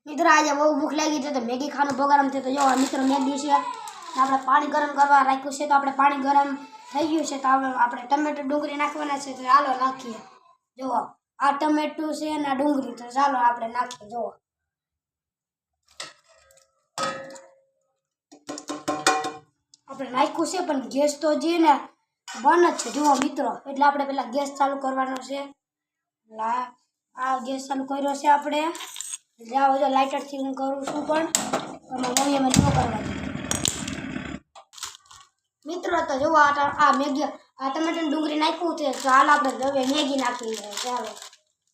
મિત્રો આજે બહુ ભૂખ લાગી છે તો મેગી ખાવાનો પ્રોગ્રામ થયો તો જો મિત્રો મેગી છે આપણે પાણી ગરમ કરવા રાખ્યું છે તો આપણે પાણી ગરમ થઈ ગયું છે તો આપણે ટમેટો ડુંગળી નાખવાના છે તો ચાલો નાખીએ જુઓ આ ટમેટું છે અને આ ડુંગળી તો ચાલો આપણે નાખીએ જુઓ આપણે નાખ્યું છે પણ ગેસ તો જે ને બંધ જ છે જુઓ મિત્રો એટલે આપણે પહેલાં ગેસ ચાલુ કરવાનો છે આ ગેસ ચાલુ કર્યો છે આપણે જાઓ જો લાઇટરથી હું કરું છું પણ મમ્મીએ મને ન કરવા દીધું મિત્રો તો જુઓ આ મેગી આ ટમેટાની ડુંગળી નાખ્યું છે તો હાલ આપણે હવે મેગી નાખી ચાલો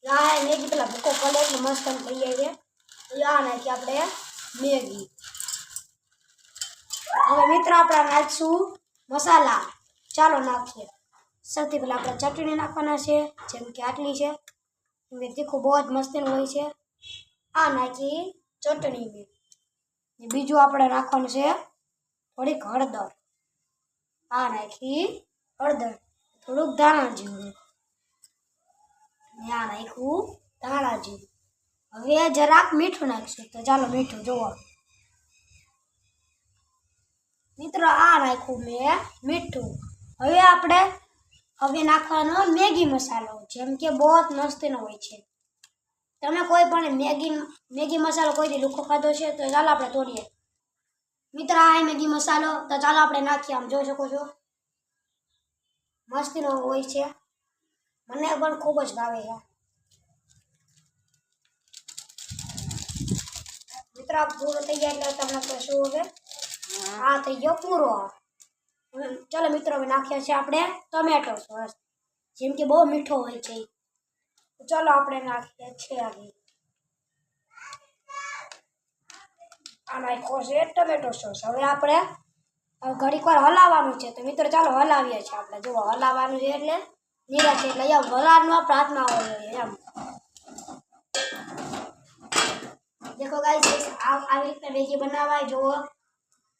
આ મેગી પેલા ભૂકો પડે એટલે મસ્ત થઈ જાય છે આ નાખી આપણે મેગી હવે મિત્રો આપણે નાખીશું મસાલા ચાલો નાખીએ સૌથી પહેલાં આપણે ચટણી નાખવાના છે જેમ કે આટલી છે તીખું બહુ જ મસ્તીનું હોય છે આ નાખી ચટણી બીજું આપણે નાખવાનું છે થોડીક હળદર આ નાખી હળદર થોડુંક ધાણા જીરું આ નાખ્યું ધાણા જીરું હવે જરાક મીઠું નાખશું તો ચાલો મીઠું જુઓ મિત્રો આ નાખ્યું મેં મીઠું હવે નાખવાનો મેગી મસાલો જેમ કે બહુ જ મસ્તીનો હોય છે તમે કોઈ પણ મેગી મસાલો કોઈ દી લુખો ખાધો છે તો ચાલો આપણે તોડીએ મિત્ર આ મેગી મસાલો તો ચાલો આપણે નાખીએ આમ જોઈ શકો છો મસ્તીનો હોય છે મને પણ ખૂબ જ ભાવે છે મિત્ર આ પૂરો થઈ જાય એટલે તમને કહેશું હવે આ થઈ ગયો પૂરો ચાલો મિત્રો હવે નાખ્યા છે આપણે ટમેટો સોસ જેમ કે બહુ મીઠો હોય છે ચાલો આપણે નાખીએ છીએ આ નાખ્યો છે ટમેટો સોસ હવે આપણે ઘડીક વાર હલાવવાનું છે તો મિત્રો ચાલો હલાવીએ છીએ આપણે જુઓ હલાવવાનું છે એટલે નિરાશ એટલે અહીંયા વરાળમાં પ્રાર્થના હોય એમ દેખો ગાઈસ આવી રીતના મેગી બનાવાય જુઓ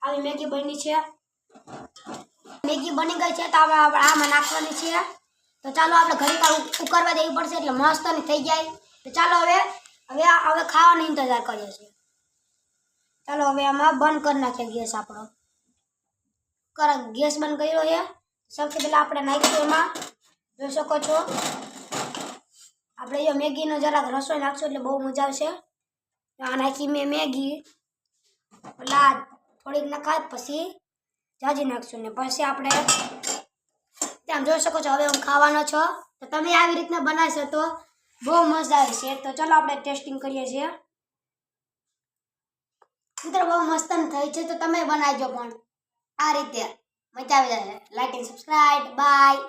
આવી મેગી બની છે મેગી બની ગઈ છે તો આમાં નાખવાની છે તો ચાલો આપણે ઘડીક વાર ઉકળવા દેવી પડશે એટલે મસ્ત થઈ જાય તો ચાલો હવે ખાવાનો ઇંતજાર કરીએ છીએ ચાલો હવે આમાં બંધ કરી નાખીએ ગેસ આપણો ગેસ બંધ કર્યો છે સૌથી પહેલાં આપણે નાખીશું એમાં જોઈ શકો છો આપણે જો મેગીનો જરાક રસોઈ નાખશું એટલે બહુ મજા આવશે આ નાખી મેં મેગી પેલા થોડીક નખાય પછી જાજી નાખશું ને પછી આપણે ત્યાં જોઈ શકો છો હવે હું ખાવાનો છો તો તમે આવી રીતના બનાવશો તો બહુ મજા આવે છે તો ચાલો આપણે ટેસ્ટિંગ કરીએ છીએ મિત્રો બહુ મસ્ત થઈ છે તો તમે બનાવજો પણ આ રીતે મજા આવી જશે લાઈક એન્ડ સબસ્ક્રાઇબ બાય